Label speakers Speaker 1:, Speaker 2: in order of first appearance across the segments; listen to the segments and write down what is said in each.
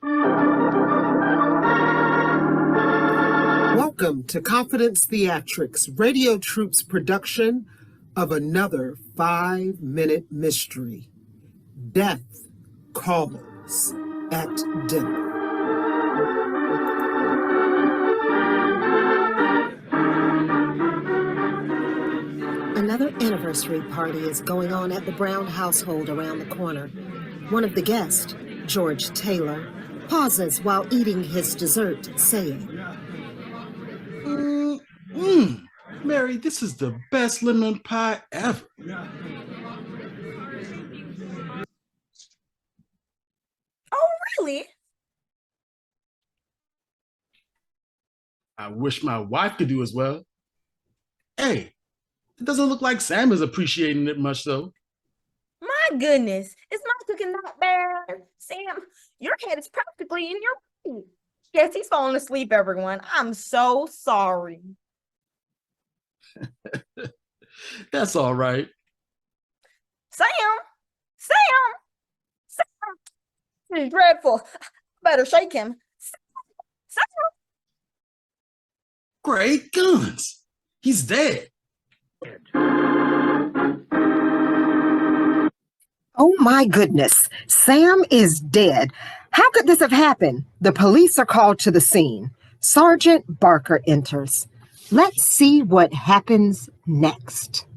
Speaker 1: Welcome to Confidence Theatrics, Radio Troupe's production of another 5-minute mystery. Death Calls at Dinner. Another anniversary party is going on at the Brown household around the corner. One of the guests, George Taylor, pauses while eating his dessert, saying,
Speaker 2: Mary, this is the best lemon pie ever.
Speaker 3: Oh, really?
Speaker 2: I wish my wife could do as well. Hey, it doesn't look like Sam is appreciating it much, though.
Speaker 3: My goodness, is my cooking not bad? Sam, your head is practically in your food. Yes, he's falling asleep, everyone. I'm so sorry.
Speaker 2: That's all right.
Speaker 3: Sam! This is dreadful. Better shake him. Sam!
Speaker 2: Great guns. He's dead.
Speaker 1: "Oh my goodness, Sam is dead. How could this have happened?" The police are called to the scene. Sergeant Barker enters. Let's see what happens next.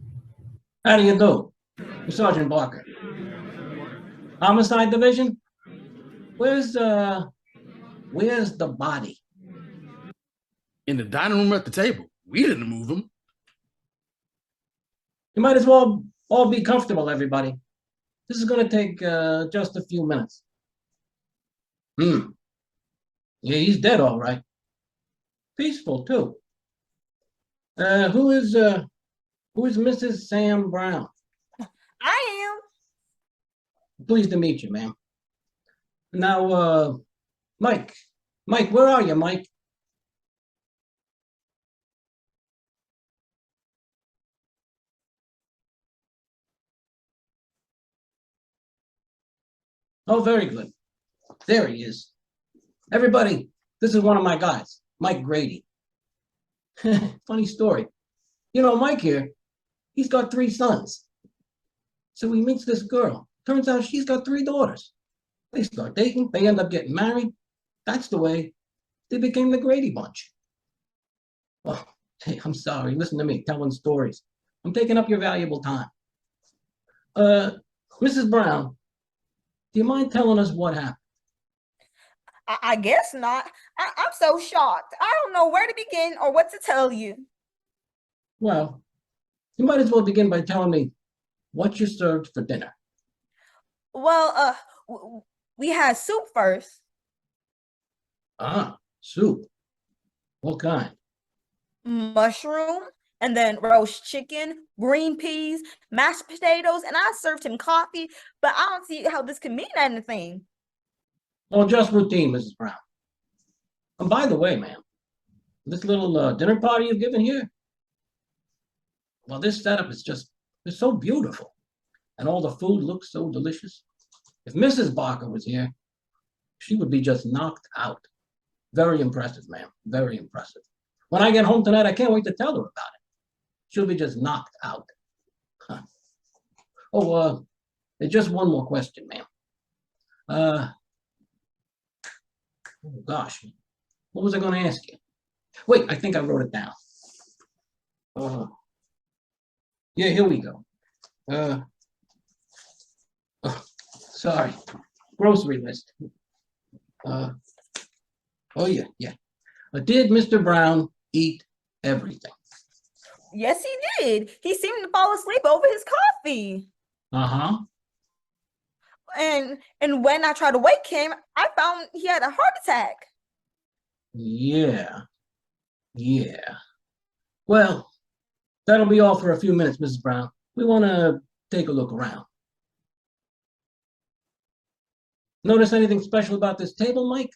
Speaker 4: How do you do? I'm Sergeant Barker. Homicide Division? Where's the body?
Speaker 2: In the dining room at the table. We didn't move him.
Speaker 4: You might as well all be comfortable, everybody. This is going to take just a few minutes. Yeah, he's dead, all right. Peaceful, too. Who is Mrs. Sam Brown?
Speaker 3: I am.
Speaker 4: Pleased to meet you, ma'am. Now, Mike, where are you, Mike? Oh, very good. There he is. Everybody, this is one of my guys, Mike Grady. Funny story. You know, Mike here, he's got 3 sons. So he meets this girl. Turns out she's got 3 daughters. They start dating, they end up getting married. That's the way they became the Grady Bunch. Oh, hey, I'm sorry, listen to me, telling stories. I'm taking up your valuable time. Mrs. Brown, do you mind telling us what happened?
Speaker 3: I guess not. I'm so shocked. I don't know where to begin or what to tell you.
Speaker 4: Well, you might as well begin by telling me what you served for dinner.
Speaker 3: Well, we had soup first.
Speaker 4: Ah, soup. What kind?
Speaker 3: Mushroom, and then roast chicken, green peas, mashed potatoes, and I served him coffee, but I don't see how this can mean anything.
Speaker 4: Oh, just routine, Mrs. Brown. And by the way, ma'am, this little dinner party you've given here, well, this setup is it's so beautiful. And all the food looks so delicious. If Mrs. Barker was here, she would be just knocked out. Very impressive, ma'am, very impressive. When I get home tonight, I can't wait to tell her about it. She'll be just knocked out. Huh. Oh, there's just one more question, ma'am. Oh gosh, what was I going to ask you? Wait, I think I wrote it down. Yeah, here we go. Oh, sorry, grocery list. Oh yeah. Did Mr. Brown eat everything?
Speaker 3: Yes, he did. He seemed to fall asleep over his coffee.
Speaker 4: Uh-huh.
Speaker 3: And when I tried to wake him, I found he had a heart attack.
Speaker 4: Yeah. Well, that'll be all for a few minutes, Mrs. Brown. We want to take a look around. Notice anything special about this table, Mike?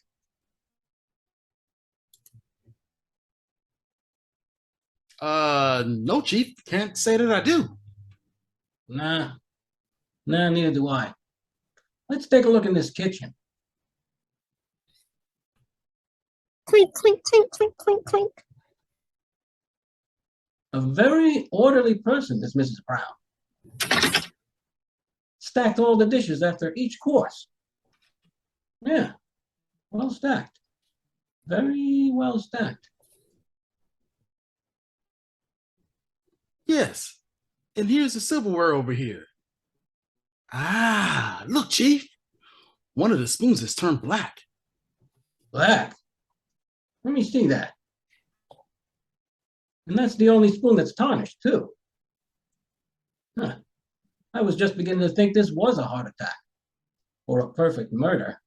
Speaker 2: No, Chief. Can't say that I do.
Speaker 4: Nah, neither do I. Let's take a look in this kitchen.
Speaker 1: Clink, clink, clink, clink, clink, clink.
Speaker 4: A very orderly person, this Mrs. Brown. Stacked all the dishes after each course. Yeah, well stacked. Very well stacked.
Speaker 2: Yes. And here's the silverware over here. Ah, look, Chief. One of the spoons has turned black.
Speaker 4: Black. Let me see that. And that's the only spoon that's tarnished, too. Huh. I was just beginning to think this was a heart attack or a perfect murder.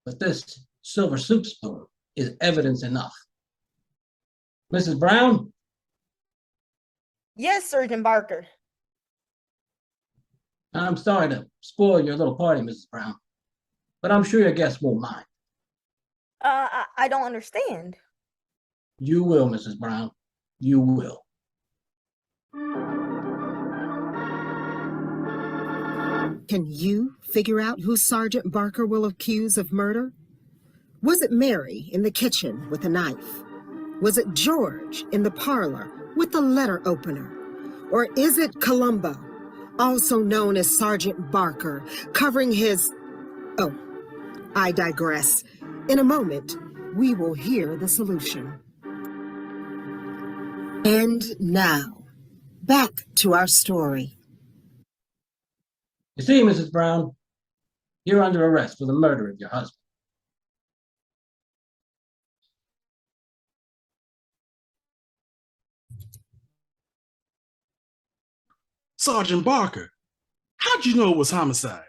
Speaker 4: But this silver soup spoon is evidence enough. Mrs. Brown?
Speaker 3: Yes, Sergeant Barker.
Speaker 4: I'm sorry to spoil your little party, Mrs. Brown, but I'm sure your guests won't mind.
Speaker 3: I don't understand.
Speaker 4: You will, Mrs. Brown. You will.
Speaker 1: Can you figure out who Sergeant Barker will accuse of murder? Was it Mary in the kitchen with a knife? Was it George in the parlor with the letter opener? Or is it Columbo, also known as Sergeant Barker, covering his... Oh, I digress. In a moment, we will hear the solution. And now, back to our story.
Speaker 4: You see, Mrs. Brown, you're under arrest for the murder of your husband.
Speaker 2: Sergeant Barker, how'd you know it was homicide?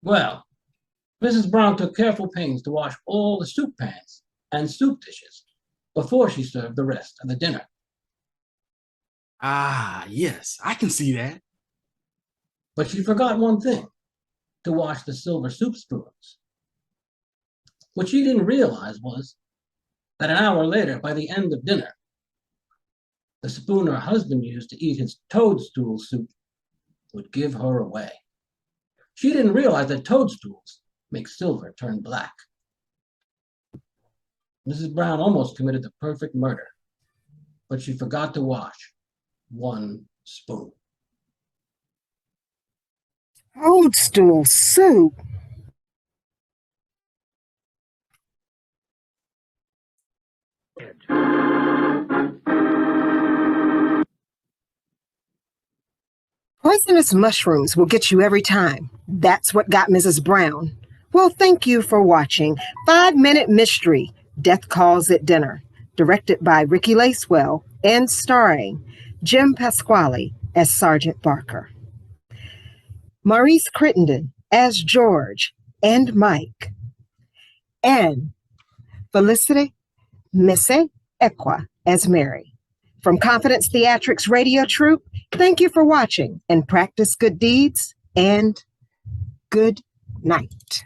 Speaker 4: Well, Mrs. Brown took careful pains to wash all the soup pans and soup dishes before she served the rest of the dinner.
Speaker 2: Ah, yes, I can see that.
Speaker 4: But she forgot one thing, to wash the silver soup spoons. What she didn't realize was that an hour later, by the end of dinner, the spoon her husband used to eat his toadstool soup would give her away. She didn't realize that toadstools make silver turn black. Mrs. Brown almost committed the perfect murder, but she forgot to wash one spoon.
Speaker 1: Toadstool soup. Poisonous mushrooms will get you every time. That's what got Mrs. Brown. Well, thank you for watching 5-Minute Mystery, Death Calls at Dinner, directed by Ricky Lacewell and starring Jim Pasquale as Sergeant Barker, Maurice Crittendon as George and Mike, and Felicity Misse-Ekwe as Mary. From Confidence Theatrics Radio Troupe, thank you for watching and practice good deeds and good night.